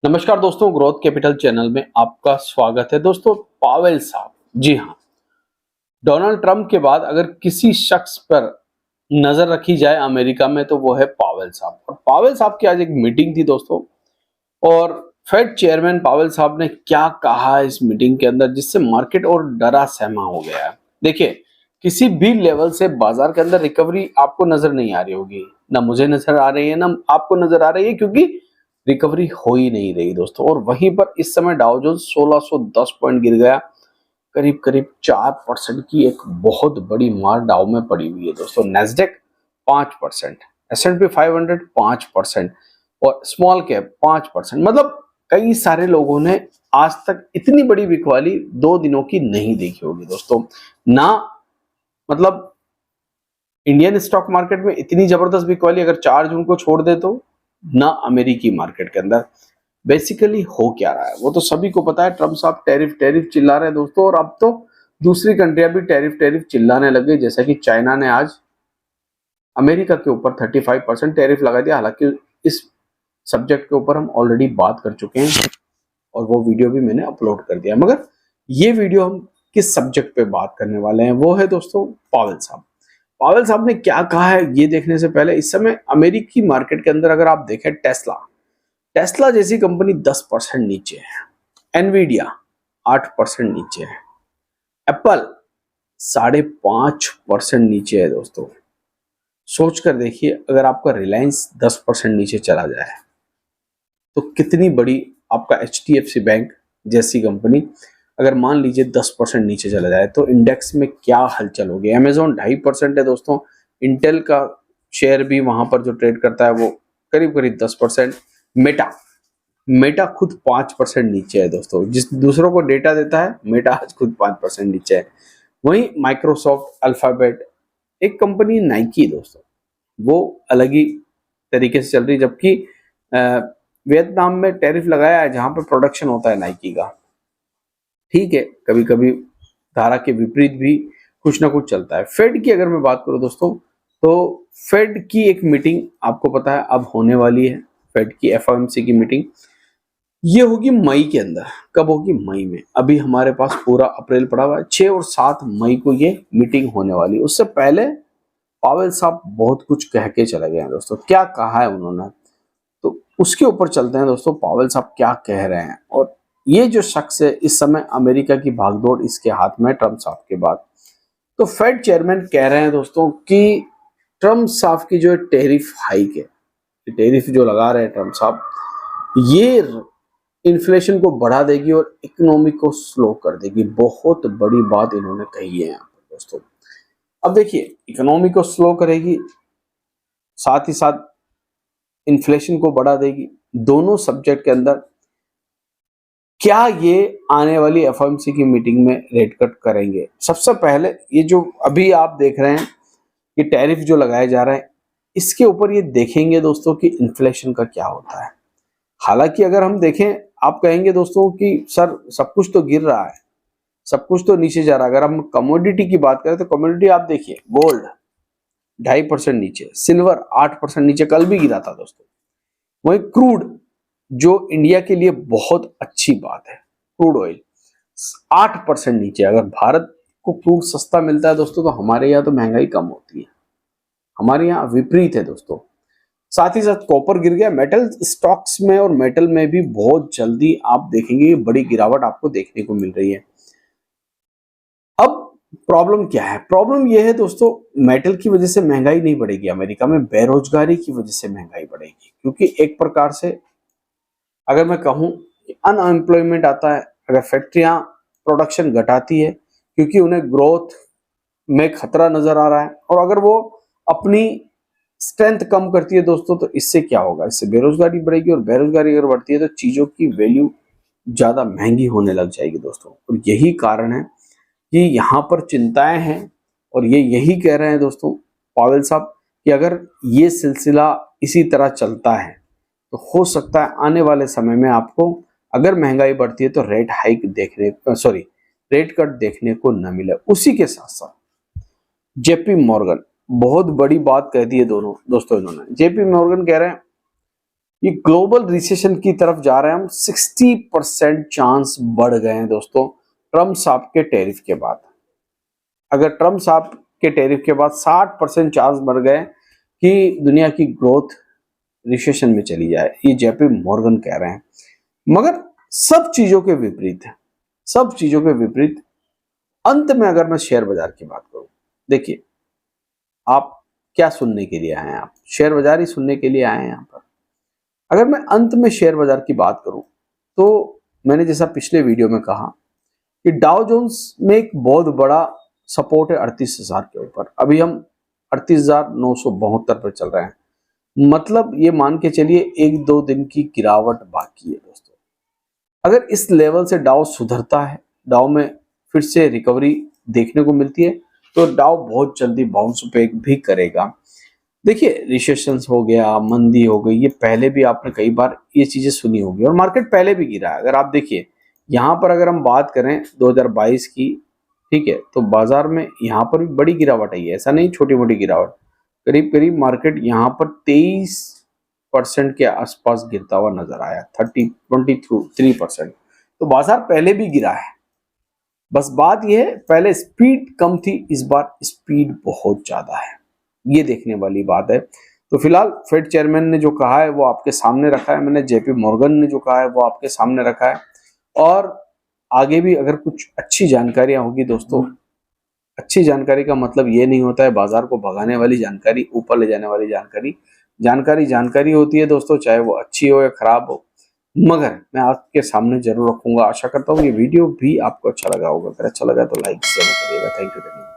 नमस्कार दोस्तों, growth capital channel में आपका स्वागत है। दोस्तों, पावेल साहब, जी हाँ, डोनाल्ड ट्रंप के बाद अगर किसी शख्स पर नजर रखी जाए अमेरिका में तो वो है पावेल साहब। और पावेल साहब की आज एक मीटिंग थी दोस्तों, और फेड चेयरमैन पावेल साहब ने क्या कहा इस मीटिंग के अंदर जिससे मार्केट और डरा सहमा हो गया है। देखिए, किसी भी लेवल से बाजार के अंदर रिकवरी आपको नजर नहीं आ रही होगी, ना मुझे नजर आ रही है ना आपको नजर आ रही है, क्योंकि रिकवरी हो ही नहीं रही दोस्तों। और वहीं पर इस समय डाउ जोन्स 1610 पॉइंट गिर गया, करीब करीब 4% की एक बहुत बड़ी मार डाउ में पड़ी हुई है दोस्तों। नेस्डेक 5%, S&P 500 5%, और स्मॉल कैप 5%। मतलब कई सारे लोगों ने आज तक इतनी बड़ी बिकवाली 2 दिनों की नहीं देखी होगी दोस्तों। ना मतलब इंडियन स्टॉक मार्केट में इतनी जबरदस्त बिकवाली अगर 4 जून को छोड़ दे तो, ना अमेरिकी मार्केट के अंदर। बेसिकली हो क्या रहा है वो तो सभी को पता है। ट्रम्प साहब टैरिफ टैरिफ चिल्ला रहे हैं दोस्तों, और अब तो दूसरी कंट्रियां भी टैरिफ टैरिफ चिल्लाने लग गई। जैसा कि चाइना ने आज अमेरिका के ऊपर 35% टैरिफ लगा दिया। हालांकि इस सब्जेक्ट के ऊपर हम ऑलरेडी बात कर चुके हैं और वो वीडियो भी मैंने अपलोड कर दिया, मगर ये वीडियो हम किस सब्जेक्ट पे बात करने वाले हैं वो है दोस्तों पावेल साहब। पावेल साहब ने क्या कहा है ये देखने से पहले, इस समय अमेरिकी मार्केट के अंदर अगर आप देखें, टेस्ला टेस्ला जैसी कंपनी 10% नीचे है, एनवीडिया 8% नीचे है, एप्पल 5.5% नीचे है दोस्तों। सोच कर देखिए, अगर आपका रिलायंस 10% नीचे चला जाए तो कितनी बड़ी आपका HDFC बैंक जैसी कंपनी अगर मान लीजिए 10% नीचे चला जाए तो इंडेक्स में क्या हलचल होगी। अमेजोन 2.5% है दोस्तों, इंटेल का शेयर भी वहां पर जो ट्रेड करता है वो करीब करीब 10%। मेटा खुद 5% नीचे है दोस्तों। जिस दूसरों को डेटा देता है, मेटा आज खुद 5% नीचे है। वहीं माइक्रोसॉफ्ट, अल्फाबेट, एक कंपनी नाइकी दोस्तों, वो अलग ही तरीके से चल रही, जबकि वियतनाम में टैरिफ लगाया है जहां पर प्रोडक्शन होता है नाइकी का। ठीक है, कभी कभी धारा के विपरीत भी कुछ ना कुछ चलता है। फेड की अगर मैं बात करूं दोस्तों, तो फेड की एक मीटिंग आपको पता है अब होने वाली है। फेड की FOMC की मीटिंग ये होगी मई के अंदर। कब होगी? मई में। अभी हमारे पास पूरा अप्रैल पड़ा हुआ है, 6 और 7 मई को ये मीटिंग होने वाली। उससे पहले पावेल साहब बहुत कुछ कह के चले गए हैं दोस्तों। क्या कहा है उन्होंने, तो उसके ऊपर चलते हैं दोस्तों। पावेल साहब क्या कह रहे हैं, और ये जो शख्स है इस समय अमेरिका की भागदौड़ इसके हाथ में, ट्रम्प साहब के बाद। तो फेड चेयरमैन कह रहे हैं दोस्तों कि ट्रम्प साहब की जो टैरिफ हाइक है, टैरिफ जो लगा रहे हैं ट्रम्प साहब, ये इन्फ्लेशन को बढ़ा देगी और इकोनॉमी को स्लो कर देगी। बहुत बड़ी बात इन्होंने कही है यहाँ पर दोस्तों। अब देखिए, इकोनॉमी को स्लो करेगी, साथ ही साथ इन्फ्लेशन को बढ़ा देगी। दोनों सब्जेक्ट के अंदर क्या ये आने वाली FOMC की मीटिंग में रेट कट करेंगे? सबसे पहले ये जो अभी आप देख रहे हैं कि टैरिफ जो लगाए जा रहे हैं, इसके ऊपर ये देखेंगे दोस्तों कि इन्फ्लेशन का क्या होता है। हालांकि अगर हम देखें, आप कहेंगे दोस्तों कि सर सब कुछ तो गिर रहा है, सब कुछ तो नीचे जा रहा है। अगर हम कमोडिटी की बात करें तो कमोडिटी आप देखिए, गोल्ड 2.5% नीचे, सिल्वर 8% नीचे, कल भी गिरा था दोस्तों। वहीं क्रूड, जो इंडिया के लिए बहुत अच्छी बात है, क्रूड ऑयल 8% नीचे। अगर भारत को क्रूड सस्ता मिलता है दोस्तों तो हमारे यहाँ तो महंगाई कम होती है, हमारे यहाँ विपरीत है दोस्तों। साथ ही साथ कॉपर गिर गया। मेटल स्टॉक्स में और मेटल में भी बहुत जल्दी आप देखेंगे बड़ी गिरावट आपको देखने को मिल रही है। अब प्रॉब्लम क्या है? प्रॉब्लम यह है दोस्तों, मेटल की वजह से महंगाई नहीं बढ़ेगी अमेरिका में, बेरोजगारी की वजह से महंगाई बढ़ेगी। क्योंकि एक प्रकार से अगर मैं कहूं कि अनएम्प्लॉयमेंट आता है, अगर फैक्ट्रियां प्रोडक्शन घटाती है क्योंकि उन्हें ग्रोथ में खतरा नजर आ रहा है, और अगर वो अपनी स्ट्रेंथ कम करती है दोस्तों, तो इससे क्या होगा? इससे बेरोजगारी बढ़ेगी, और बेरोजगारी अगर बढ़ती है तो चीजों की वैल्यू ज्यादा महंगी होने लग जाएगी दोस्तों। और यही कारण है कि यहाँ पर चिंताएं हैं, और ये यही कह रहे हैं दोस्तों पावेल साहब कि अगर ये सिलसिला इसी तरह चलता है तो हो सकता है आने वाले समय में आपको, अगर महंगाई बढ़ती है तो रेट कट देखने को न मिले। उसी के साथ साथ JP मॉर्गन, बहुत बड़ी बात कह दी है दोनों दोस्तों इन्होंने। JP मॉर्गन कह रहे हैं ये ग्लोबल रिसेशन की तरफ जा रहे हैं हम। 60% चांस बढ़ गए हैं दोस्तों ट्रम्प साहब के टैरिफ के बाद। अगर ट्रम्प साहब के टैरिफ के बाद 60% चांस बढ़ गए कि दुनिया की ग्रोथ रिसेशन में चली जाए, ये जेपी मॉर्गन कह रहे हैं। मगर सब चीजों के विपरीत है, सब चीजों के विपरीत। अंत में अगर मैं शेयर बाजार की बात करूं, देखिए आप क्या सुनने के लिए आए हैं? आप शेयर बाजार ही सुनने के लिए आए हैं यहाँ पर। अगर मैं अंत में शेयर बाजार की बात करूं तो मैंने जैसा पिछले वीडियो में कहा कि डाउ जोन्स में एक बहुत बड़ा सपोर्ट है 38,000 के ऊपर। अभी हम 38,972 पर चल रहे हैं, मतलब ये मान के चलिए 1-2 दिन की गिरावट बाकी है दोस्तों। अगर इस लेवल से डाउ सुधरता है, डाउ में फिर से रिकवरी देखने को मिलती है, तो डाउ बहुत जल्दी बाउंस बैक भी करेगा। देखिए रिसेशंस हो गया, मंदी हो गई, ये पहले भी आपने कई बार ये चीजें सुनी होगी और मार्केट पहले भी गिरा है। अगर आप देखिए यहाँ पर अगर हम बात करें 2022 की, ठीक है, तो बाजार में यहाँ पर भी बड़ी गिरावट आई है, ऐसा नहीं छोटी मोटी गिरावट। करीब करीब मार्केट यहाँ पर 23% के आसपास गिरता हुआ नजर आया, 23%। तो बाजार पहले भी गिरा है, बस बात यह है पहले स्पीड कम थी, इस बार स्पीड बहुत ज्यादा है, ये देखने वाली बात है। तो फिलहाल फेड चेयरमैन ने जो कहा है वो आपके सामने रखा है, मैंने जेपी मॉर्गन ने जो कहा है वो आपके सामने रखा है। और आगे भी अगर कुछ अच्छी जानकारियां होगी दोस्तों, अच्छी जानकारी का मतलब ये नहीं होता है बाजार को भगाने वाली जानकारी, ऊपर ले जाने वाली जानकारी। जानकारी होती है दोस्तों, चाहे वो अच्छी हो या खराब हो, मगर मैं आपके सामने जरूर रखूंगा। आशा करता हूँ ये वीडियो भी आपको अच्छा लगा होगा। अगर अच्छा लगा तो लाइक जरूर करिएगा। Thank you.